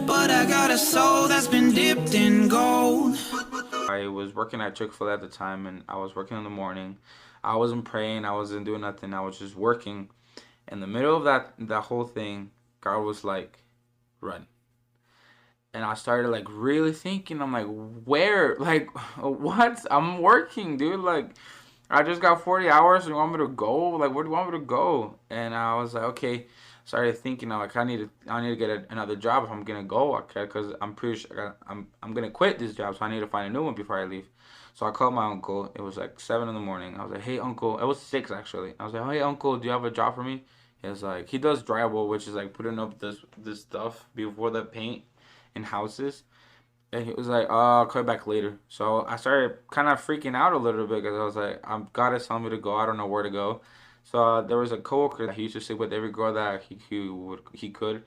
but I got a soul that's been dipped in gold. I was working at Chick-fil-A at the time, and I was working in the morning. I wasn't praying. I wasn't doing nothing. I was just working. In the middle of that whole thing, God was like, run. And I started like really thinking. I'm like, where? Like, what? I'm working, dude. Like, I just got 40 hours. You want me to go? Like, where do you want me to go? And I was like, okay. Started thinking, I'm like, I need to get another job if I'm gonna go, okay? Because I'm pretty sure I'm gonna quit this job, so I need to find a new one before I leave. So I called my uncle. It was like 7 in the morning. I was like, hey uncle, it was 6 actually. I was like, hey uncle, do you have a job for me? He was like, he does drywall, which is like putting up this stuff before the paint in houses. And he was like, I'll call you back later. So I started kind of freaking out a little bit because I was like, God is telling me to go. I don't know where to go. So there was a coworker that he used to sleep with every girl that he could.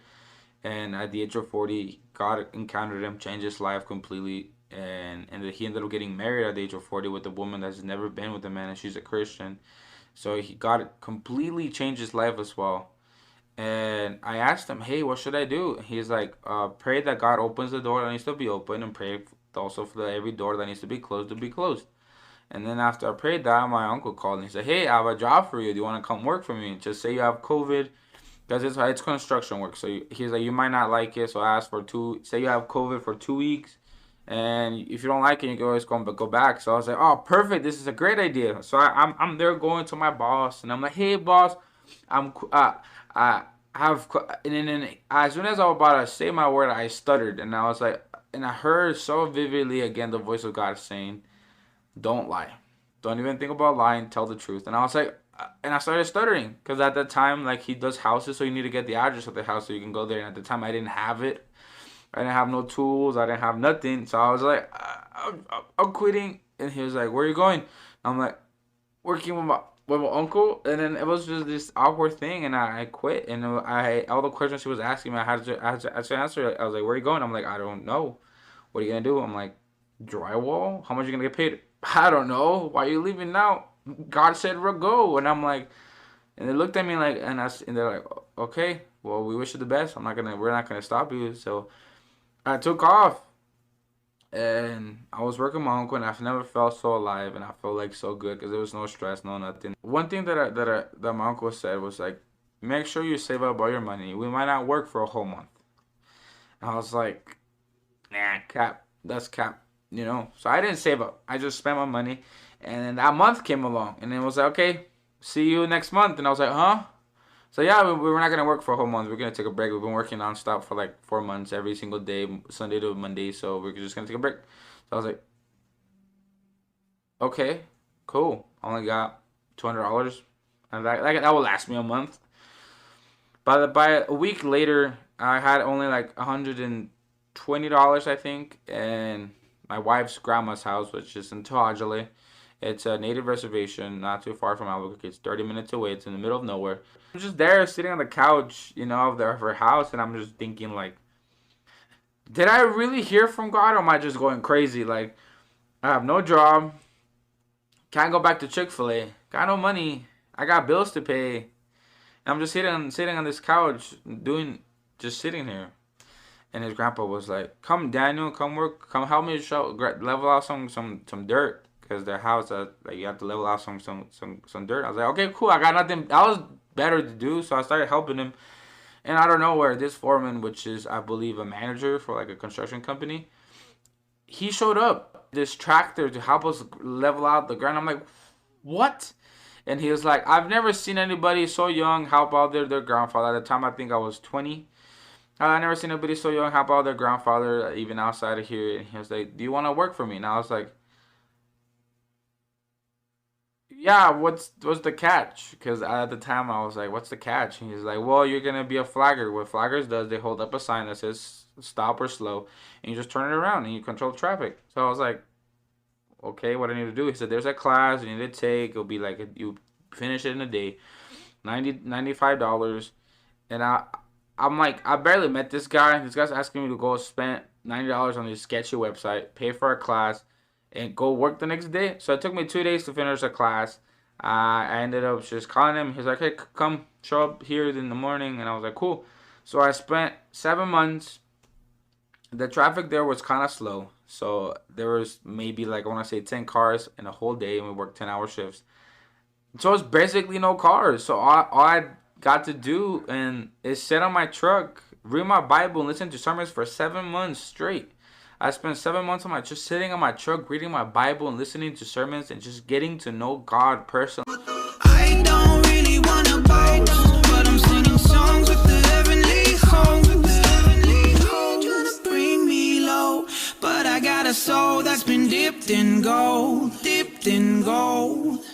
And at the age of 40, God encountered him, changed his life completely. And he ended up getting married at the age of 40 with a woman that's never been with a man, and she's a Christian. So God completely changed his life as well. And I asked him, hey, what should I do? He's like, pray that God opens the door that needs to be open, and pray also for every door that needs to be closed to be closed. And then after I prayed that, my uncle called and he said, hey, I have a job for you. Do you want to come work for me? Just say you have COVID, because it's construction work. So he's like, you might not like it. So I asked for say you have COVID for 2 weeks. And if you don't like it, you can always go back. So I was like, oh, perfect. This is a great idea. So I'm there going to my boss. And I'm like, hey, boss, I'm I have, and then as soon as I was about to say my word, I stuttered, and I was like, and I heard so vividly again the voice of God saying, "Don't lie, don't even think about lying, tell the truth." And I was like, and I started stuttering because at that time, like he does houses, so you need to get the address of the house so you can go there. And at the time, I didn't have it. I didn't have no tools. I didn't have nothing. So I was like, I'm quitting. And he was like, where are you going? I'm like, working with my uncle. And then it was just this awkward thing. And I quit. And all the questions he was asking me, I had to answer. I was like, where are you going? I'm like, I don't know. What are you going to do? I'm like, drywall? How much are you going to get paid? I don't know. Why are you leaving now? God said, go. And I'm like, and they looked at me like, and they're like, okay, well, we wish you the best. We're not gonna stop you. So I took off, and I was working with my uncle, and I've never felt so alive, and I felt like so good because there was no stress, no nothing. One thing that my uncle said was like, make sure you save up all your money. We might not work for a whole month. And I was like, nah, cap, that's cap, you know. So I didn't save up. I just spent my money, and then that month came along, and it was like, okay, see you next month. And I was like, huh? So yeah, we were not gonna work for a whole month. We're gonna take a break. We've been working nonstop for like 4 months, every single day, Sunday to Monday. So we're just gonna take a break. So I was like, okay, cool. I only got $200, and that will last me a month. By a week later, I had only like $120, I think, and my wife's grandma's house, which is in 𝙏𝙀𝙎𝙏𝙀𝙀. It's a native reservation, not too far from Albuquerque. It's 30 minutes away. It's in the middle of nowhere. I'm just there sitting on the couch, you know, of her house, and I'm just thinking, like, did I really hear from God, or am I just going crazy? Like, I have no job, can't go back to Chick-fil-A, got no money, I got bills to pay, and I'm just sitting on this couch, just sitting here. And his grandpa was like, come, Daniel, come work, come help me level out some dirt. Because their house, like, you have to level out some dirt. I was like, okay, cool. I got nothing. That was better to do, so I started helping him. And I don't know where this foreman, which is, I believe, a manager for like a construction company, he showed up. This tractor to help us level out the ground. I'm like, what? And he was like, I've never seen anybody so young help out their grandfather. At the time, I think I was 20. I never seen anybody so young help out their grandfather, even outside of here. And he was like, do you want to work for me? And I was like, yeah, what's the catch? Because at the time I was like, what's the catch? And he's like, well, you're gonna be a flagger. What flaggers does, they hold up a sign that says stop or slow, and you just turn it around and you control traffic. So I was like, okay, what do I need to do? He said, there's a class you need to take. It'll be like you finish it in a day, $95. And I'm like, I barely met this guy. This guy's asking me to go spend $90 on this sketchy website, pay for a class, and go work the next day. So it took me 2 days to finish the class. I ended up just calling him. He's like, hey, come show up here in the morning. And I was like, cool. So I spent 7 months the traffic there was kind of slow. So there was maybe like I want to say 10 cars in a whole day, and we worked 10-hour shifts. So it's basically no cars. So all I got to do and is sit on my truck, read my Bible, and listen to sermons for 7 months straight. I spent 7 months just sitting on my truck, reading my Bible and listening to sermons and just getting to know God personally. I don't really wanna boast, but I'm singing songs with the heavenly host. Trying to bring me low, but I got a soul that's been dipped in gold, dipped in gold.